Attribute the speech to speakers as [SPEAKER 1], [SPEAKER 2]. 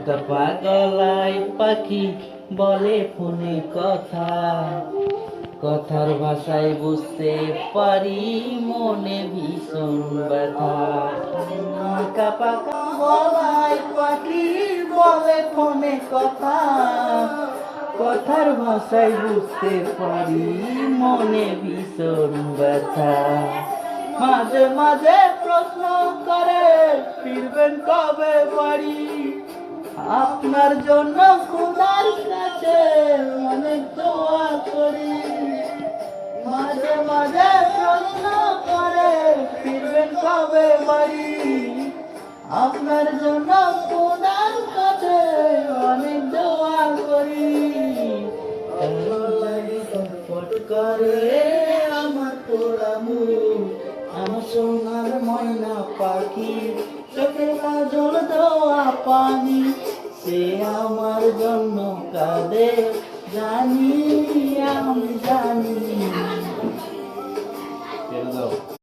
[SPEAKER 1] একটা পাগলাই পাখি বলে ফোনে কথা, কথার ভাষায় বুঝতে পারি মনে ভীষণ ব্যথা। আঁকা পাকা গলায় পাখি বলে ফোনে কথা, কথার ভাষায় বুঝতে পারি মনে ভীষণ ব্যথা। মাঝে মাঝে প্রশ্ন করে ফিরবেন কবে বাড়ি, আপনার জন্য খোদার কাছে অনেক দোয়া করি। মাঝে মাঝে প্রশ্ন করে ফিরবেন কবে বাড়ি, আপনার জন্য খোদার কাছে অনেক দোয়া করি। ছটফট করে আমার পোড়া মুখ, আমার সোনার ময়না পাখি, চোখে কাজল দেওয়া পানি, সে আমার জন্য কাঁদে জানি।